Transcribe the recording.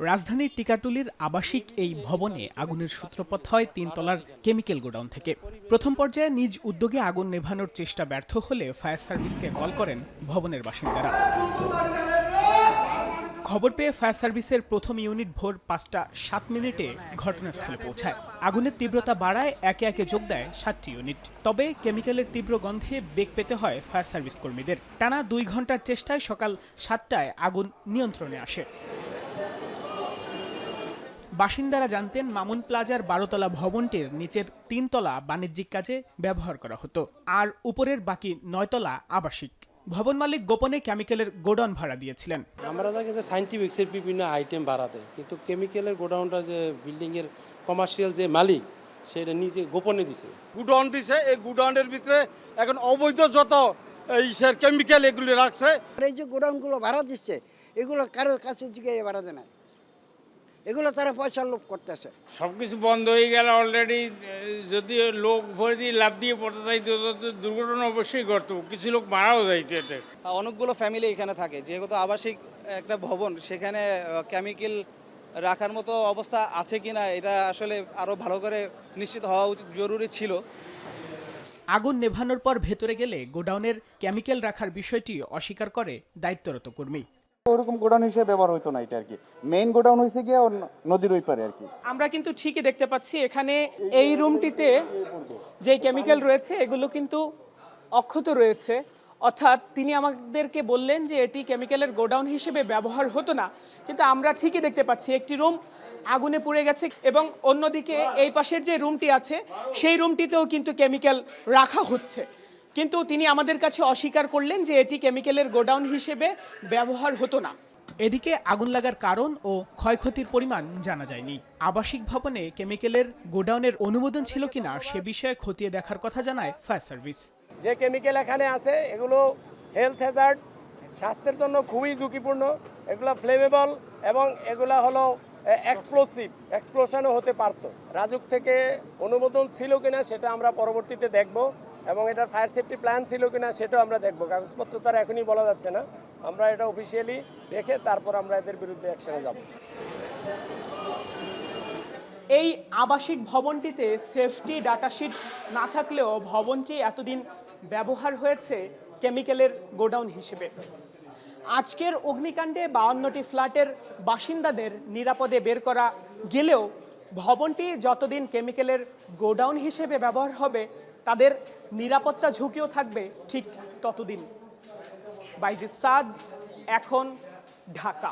রাজধানীর টিকাটুলির আবাসিক এই ভবনে আগুনের সূত্রপাত হয় ৩ তলার কেমিক্যাল গোডাউন থেকে। প্রথম পর্যায়ে নিজ উদ্যোগে আগুন নেভানোর চেষ্টা ব্যর্থ হলে ফায়ার সার্ভিসকে কল করেন ভবনের বাসিন্দারা। খবর পেয়ে ফায়ার সার্ভিসের প্রথম ইউনিট ভোর ৫টা ৭ মিনিটে ঘটনাস্থলে পৌঁছায়। আগুনের তীব্রতা বাড়ায় একে একে যোগ দেয় ৭টি ইউনিট। তবে কেমিক্যালের তীব্র গন্ধে বেগ পেতে হয় ফায়ার সার্ভিস কর্মীদের। টানা ২ ঘন্টার চেষ্টায় সকাল ৭টায় আগুন নিয়ন্ত্রণে আসে। বাসিন্দারা জানতেন মামুন প্লাজার ১২তলা ভবনটির নিচের ৩ তলা বাণিজ্যিক কাজে ব্যবহার করা হতো, আর উপরের বাকি ৯ তলা আবাসিক। ভবন মালিক গোপনে কেমিক্যালের গোডাউন ভাড়া দিয়েছিলেন। আমরা জানি যে সায়েন্টিফিক্সের বিভিন্ন আইটেম ভাড়া দেয়, কিন্তু কেমিক্যালের গোডাউনটা যে বিল্ডিংয়ের কমার্শিয়াল যে মালিক সেটা নিজে গোপনে দিছে। গুডাউন দিছে, এই গুডাউনের ভিতরে এখন অবৈধ যত কেমিক্যাল এগুলি রাখছে। এই যে গোডাউনগুলো ভাড়া দিচ্ছে, এগুলো কারোর কাছে জিজ্ঞাসা ভাড়া দেয় না, এগুলো তারা পয়সার লোভ করতেছে। সবকিছু বন্ধ হয়ে গেল অলরেডি। যদি লোক ভরে দিয়ে লাভ দিয়ে পড়তে চাইতো তো দুর্ঘটনা অবশ্যই ঘটতো, কিছু লোক মারাও যাইতো এতে। অনেকগুলো ফ্যামিলি এখানে থাকে, যেহেতু আবাসিক একটা ভবন, সেখানে কেমিক্যাল রাখার মতো অবস্থা আছে কিনা এটা আসলে আরও ভালো করে নিশ্চিত হওয়া জরুরি ছিল। আগুন নেভানোর পর ভেতরে গেলে গোডাউনের কেমিক্যাল রাখার বিষয়টি অস্বীকার করে দায়িত্বরত কর্মী। ওরকম গোডাউন হিসেবে ব্যবহার হইতো না, এটা আর কি মেইন গোডাউন হয়েছে গিয়ে নদীর ওই পারে আর কি। আমরা কিন্তু ঠিকই দেখতে পাচ্ছি এখানে এই রুমটিতে যে কেমিক্যাল রয়েছে এগুলো কিন্তু অক্ষত রয়েছে, অর্থাৎ তিনি আমাদেরকে বললেন যে এটি কেমিক্যালের গোডাউন হিসেবে ব্যবহার হতো না, কিন্তু আমরা ঠিকই দেখতে পাচ্ছি একটি রুম আগুনে পুড়ে গেছে এবং অন্যদিকে এই পাশের যে রুমটি আছে সেই রুমটিতেও কিন্তু কেমিক্যাল রাখা হচ্ছে, কিন্তু তিনি আমাদের কাছে অস্বীকার করলেন যে এটি কেমিক্যালের গোডাউন হিসেবে ব্যবহার হতো না। এদিকে আগুন লাগার কারণ ও ক্ষয়ক্ষতির পরিমাণ জানা যায়নি। আবাসিক ভবনে কেমিক্যালের গোডাউনের অনুমোদন ছিল কিনা সে বিষয়ে খতিয়ে দেখার কথা জানায় ফায়ার সার্ভিস। যে কেমিক্যাল এখানে আছে এগুলো হেলথ হ্যাজার্ড, স্বাস্থ্যের জন্য খুবই ঝুঁকিপূর্ণ, এগুলো ফ্লেমেবল এবং এগুলা হলো এক্সপ্লোসিভ, এক্সপ্লোশনও হতে পারতো। রাজুক থেকে অনুমোদন ছিল কিনা সেটা আমরা পরবর্তীতে দেখব, এবং এটার ফায়ার সেফটি প্ল্যান ছিল কিনা সেটাও আমরা দেখব। কাগজপত্র তার এখনই বলা যাচ্ছে না, আমরা এটা অফিসিয়ালি দেখে তারপর আমরা এদের বিরুদ্ধে অ্যাকশনে যাব। এই আবাসিক ভবনটিতে সেফটি ডাটাশিট না থাকলেও ভবনটি এতদিন ব্যবহার হয়েছে কেমিক্যালের গোডাউন হিসেবে। আজকের অগ্নিকাণ্ডে 52টি ফ্ল্যাটের বাসিন্দাদের নিরাপদে বের করা গেলেও ভবনটি যতদিন কেমিক্যালের গোডাউন হিসেবে ব্যবহার হবে তাদের নিরাপত্তা ঝুঁকিও থাকবে ঠিক ততদিন। বাইজিদ সাদ, এখন, ঢাকা।